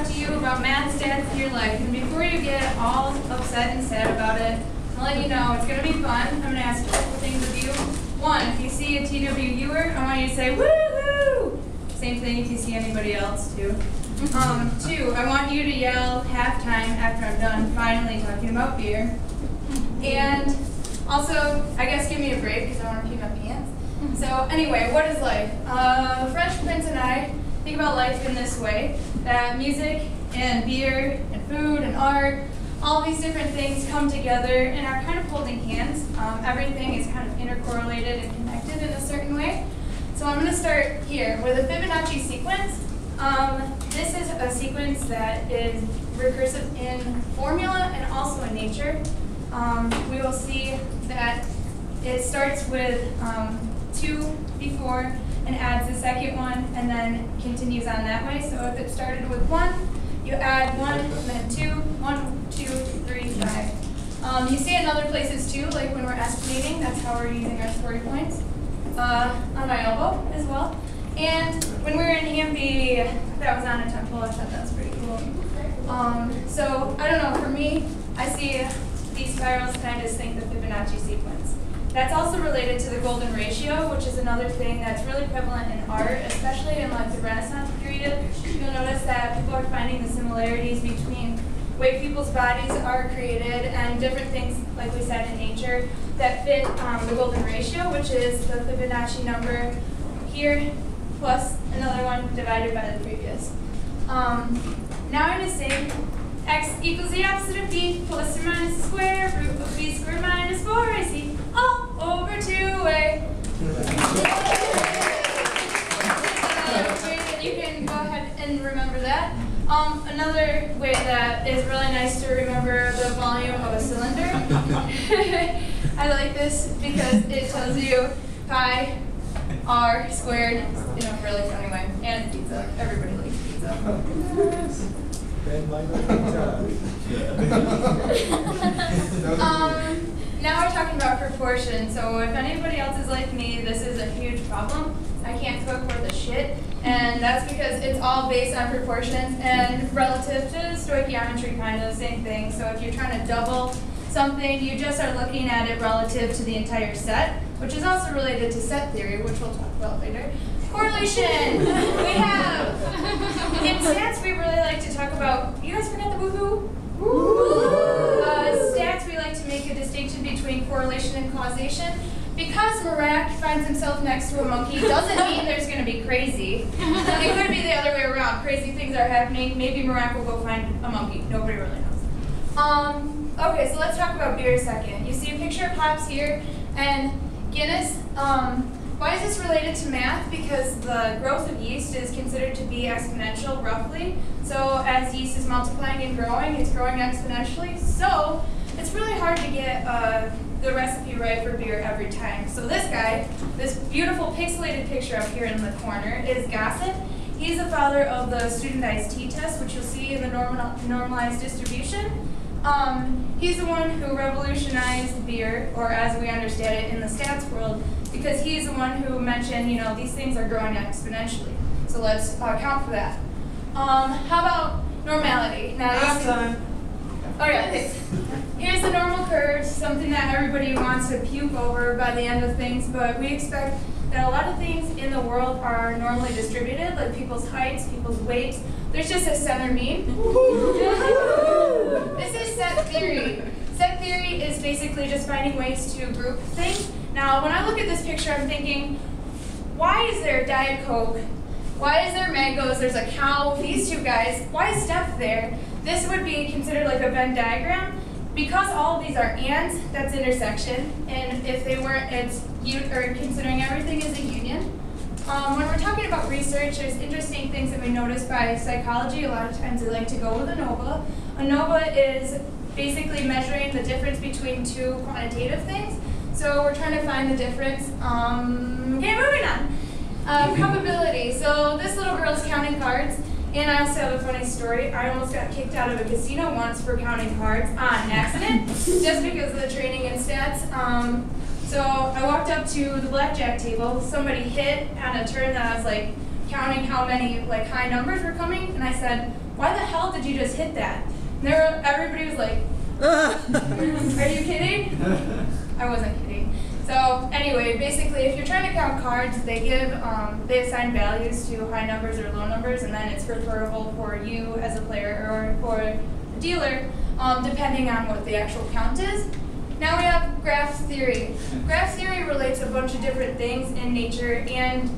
to you about math stats in your life. And before you get all upset and sad about it, I'll let you know it's going to be fun. I'm going to ask a couple things of you. One, if you see a TWUer, I want you to say, woohoo! Same thing if you see anybody else, too. Two, I want you to yell halftime after I'm done finally talking about beer. And also, I guess give me a break because I want to pee my pants. So anyway, what is life? Fresh Prince and I think about life in this way, that music and beer and food and art, all these different things come together and are kind of holding hands. Everything is kind of intercorrelated and connected in a certain way. So I'm going to start here with a Fibonacci sequence. This is a sequence that is recursive in formula and also in nature. We will see that it starts with 2 before and adds the second one and then continues on that way. So if it started with 1, you add 1, and then 2, 1, 2, 3, 5. You see it in other places too, like when we're estimating, that's how we're using our story points. On my elbow as well. And when we were in Hamby, that was on a temple. I thought that was pretty cool. So I don't know, for me, I see these spirals and I just think the Fibonacci sequence. That's also related to the golden ratio, which is another thing that's really prevalent in art, especially in like the Renaissance period. You'll notice that people are finding the similarities between the way people's bodies are created and different things, like we said, in nature that fit the golden ratio, which is the Fibonacci number here plus another one divided by the previous. Now I'm going to say x equals the opposite of b plus or minus the square root of b squared minus 4ac all over 2a. You can go ahead and remember that. Another way that is really nice to remember the volume of a cylinder. I like this because it tells you pi r squared in a really funny way. And pizza. Everybody likes pizza. Now we're talking about proportion. So if anybody else is like me, this is a huge problem. I can't cook worth a shit. And that's because it's all based on proportions and relative to stoichiometry, kind of the same thing. So if you're trying to double something, you just are looking at it relative to the entire set, which is also related to set theory, which we'll talk about later. Correlation! We have, in stats, we really like to talk about, you guys forgot the woohoo? Stats, we like to make a distinction between correlation and causation. Because Marak finds himself next to a monkey doesn't mean there's going to be crazy. It could be the other way around. Crazy things are happening. Maybe Marak will go find a monkey. Nobody really knows. Okay, so let's talk about beer a second. You see a picture of hops here, and Guinness. Why is this related to math? Because the growth of yeast is considered to be exponential, roughly. So as yeast is multiplying and growing, it's growing exponentially. So it's really hard to get the recipe right for beer every time. So this guy, this beautiful pixelated picture up here in the corner, is Gossett. He's the father of the standardized t-test, which you'll see in the normalized distribution. He's the one who revolutionized beer, or as we understand it in the stats world, because he's the one who mentioned, you know, these things are growing exponentially. So let's account for that. How about normality? Now, oh yeah, thanks. Here's the normal curve, something that everybody wants to puke over by the end of things, but we expect that a lot of things in the world are normally distributed, like people's heights, people's weights. There's just a center mean. This is set theory. Set theory is basically just finding ways to group things. Now, when I look at this picture, I'm thinking, why is there Diet Coke? Why is there mangoes? There's a cow, these two guys. Why is Steph there? This would be considered like a Venn diagram. Because all of these are ands, that's intersection. And if they weren't, it's considering everything as a union. When we're talking about research, there's interesting things that we notice by psychology. A lot of times they like to go with ANOVA. ANOVA is basically measuring the difference between two quantitative things. So we're trying to find the difference. Okay, moving on. Probability. So this little girl's counting cards. And I also have a funny story. I almost got kicked out of a casino once for counting cards on accident, just because of the training in stats. So I walked up to the blackjack table. Somebody hit on a turn that I was like counting how many like high numbers were coming, and I said, "Why the hell did you just hit that?" And everybody was like, "Are you kidding?" I wasn't kidding. So anyway, basically, if you're trying to count cards, they assign values to high numbers or low numbers, and then it's referable for you as a player or for the dealer, depending on what the actual count is. Now we have graph theory. Graph theory relates a bunch of different things in nature, and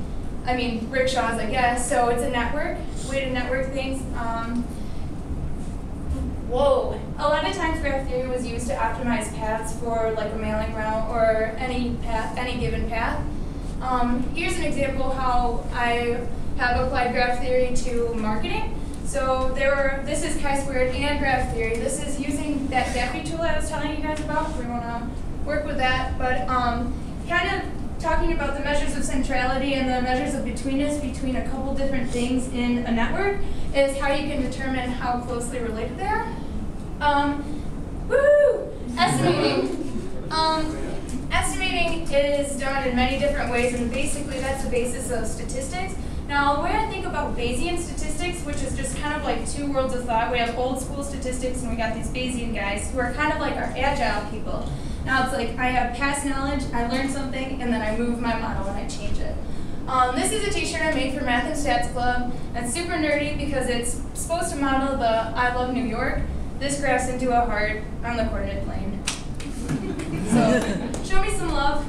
I mean, rickshaws, I guess. So it's a network, way to network things. A lot of times graph theory was used to optimize paths for like a mailing route or any given path. Here's an example how I have applied graph theory to marketing. So this is chi-squared and graph theory. This is using that Zappy tool I was telling you guys about. We want to work with that, but kind of talking about the measures of centrality and the measures of betweenness between a couple different things in a network is how you can determine how closely related they are. Estimating. Estimating is done in many different ways, and basically that's the basis of statistics. Now, the way I think about Bayesian statistics, which is just kind of like two worlds of thought, we have old school statistics and we got these Bayesian guys who are kind of like our agile people. Now it's like I have past knowledge, I learned something, and then I move my model and I change it. This is a t-shirt I made for Math and Stats Club. It's super nerdy because it's supposed to model the I Love New York. This graphs into a heart on the coordinate plane. So, show me some love.